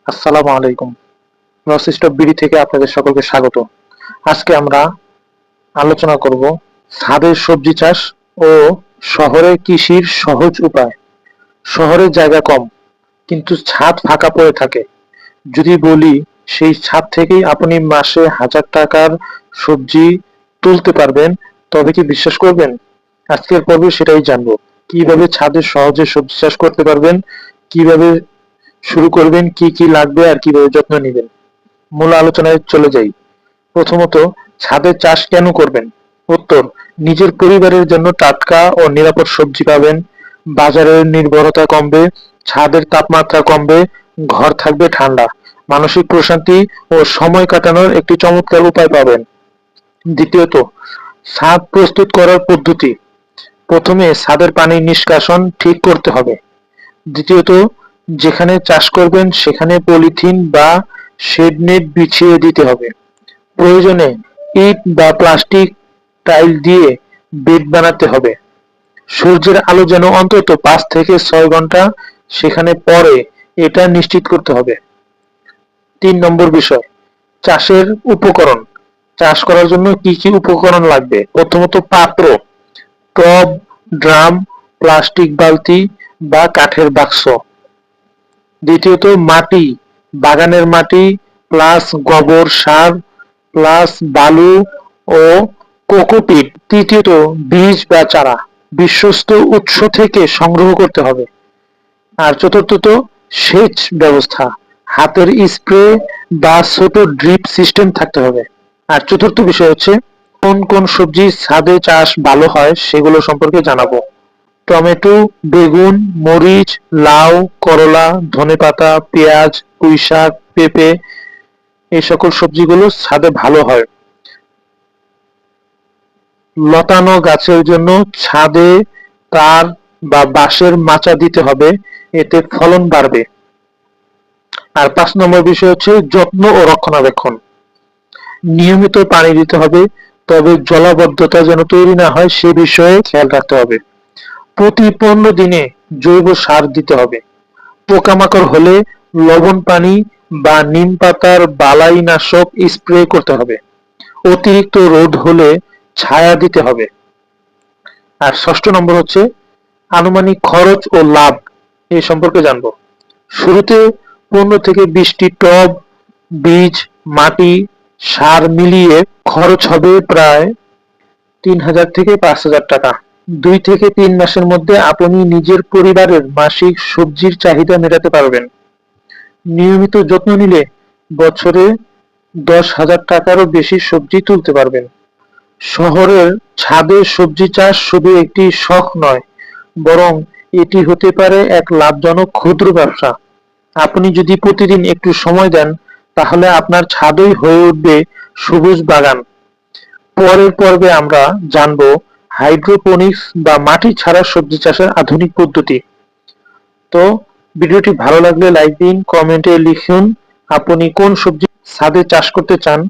আসসালামু আলাইকুম। North BD থেকে আপনাদের সকলকে স্বাগত। আজকে আমরা আলোচনা করব ছাদের সবজি চাষ ও শহরে কৃষির সহজ উপায়। শহরে জায়গা কম, কিন্তু ছাদ ফাঁকা পড়ে থাকে। যদি বলি সেই ছাদ থেকেই আপনি মাসে 1000 টাকার সবজি তুলতে পারবেন, তবে কি বিশ্বাস করবেন? আজকের পর্বে সেটাই জানবো। কিভাবে ছাদে সহজে সবজি চাষ করতে পারবেন, কিভাবে শুরু করবেন, কি কি লাগবে আর কিভাবে যত্ন নিবেন। মূল আলোচনায় চলে যাই। প্রথমত, ছাদে চাষ কেন করবেন? উত্তর: নিজের পরিবারের জন্য টাটকা ও নিরাপদ সবজি পাবেন, বাজারের নির্ভরতা কমবে, ছাদের তাপমাত্রা কমবে, ঘর থাকবে ঠান্ডা, মানসিক প্রশান্তি ও সময় কাটানোর একটি চমৎকার উপায় পাবেন। দ্বিতীয়ত, ছাদ প্রস্তুত করার পদ্ধতি। প্রথমে ছাদের পানি নিষ্কাশন ঠিক করতে হবে। দ্বিতীয়ত, যেখানে চাষ করবেন সেখানে পলিথিন বা শেড নেট বিছিয়ে দিতে হবে। প্রয়োজনে ইট বা প্লাস্টিক টাইল দিয়ে বেড বানাতে হবে। সূর্যের আলো যেন অন্তত 5 থেকে 6 ঘন্টা সেখানে পড়ে, এটা নিশ্চিত করতে হবে। 3 নম্বর বিষয়, চাষের উপকরণ। চাষ করার জন্য কি কি উপকরণ লাগবে? প্রথমত, পাত্র, টব, ড্রাম, প্লাস্টিক বালতি বা কাঠের বাক্স। দ্বিতীয়ত, মাটি, বাগানের মাটি প্লাস গোবর সার প্লাস বালু ও কোকোপিট। তৃতীয়ত, বীজ বা চারা বিশ্বস্ত উৎস থেকে সংগ্রহ করতে হবে। আর চতুর্থত, সেচ ব্যবস্থা, হাতের স্প্রে বা ছোট ড্রিপ সিস্টেম থাকতে হবে। আর চতুর্থ বিষয় হচ্ছে কোন কোন সবজি ছাদে চাষ ভালো হয় সেগুলো সম্পর্কে জানাবো। টমেটো, বেগুন, মরিচ, লাউ, করলা, ধনেপাতা, পেঁয়াজ, পুঁইশাক, পেঁপে, এই সকল সবজিগুলো ছাদে ভালো হয়। লতানো গাছের জন্য ছাদে তার বা বাঁশের মাচা দিতে হবে, এতে ফলন বাড়বে। আর 5 নম্বর বিষয় হচ্ছে যত্ন ও রক্ষণাবেক্ষণ। নিয়মিত পানি দিতে হবে, তবে জলাবদ্ধতা যেন তৈরি না হয় সে বিষয়ে খেয়াল রাখতে হবে। প্রতি 15 দিনে জৈব সার দিতে হবে। পোকামাকড় হলে লবণ পানি বা নিম পাতার বালাইনাশক স্প্রে করতে হবে। অতিরিক্ত রোদ হলে ছায়া দিতে হবে। আর 6 নম্বর হচ্ছে আনুমানিক খরচ ও লাভ, এই সম্পর্কে জানবো। শুরুতে 15 থেকে 20টি টব, বীজ, মাটি, সার মিলিয়ে খরচ হবে প্রায় 3000 থেকে 5000 টাকা। 2 থেকে 3 মাসের মধ্যে আপনি নিজের পরিবারের মাসিক সবজির চাহিদা মেটাতে পারবেন। নিয়মিত যত্ন নিলে বছরে 10,000 টাকারও বেশি সবজি তুলতে পারবেন। শহরের ছাদে সবজি চাষ শুধু একটি শখ নয়, বরং এটি হতে পারে এক লাভজনক ক্ষুদ্র ব্যবসা। আপনি যদি প্রতিদিন একটু সময় দেন, তাহলে আপনার ছাদই হয়ে উঠবে সবুজ বাগান। পরের পর্বে আমরা জানব হাইড্রোপনিক্স বা মাটি ছাড়া সবজি চাষের আধুনিক পদ্ধতি। তো ভিডিওটি ভালো লাগলে লাইক দিন, কমেন্টে লিখুন আপনি কোন সবজি ছাদে চাষ করতে চান,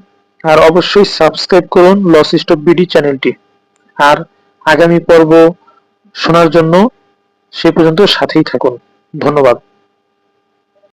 আর অবশ্যই সাবস্ক্রাইব করুন লসিস্ট অফ বিডি চ্যানেলটি। আর আগামী পর্ব শোনার জন্য সে পর্যন্ত সাথেই থাকুন। ধন্যবাদ।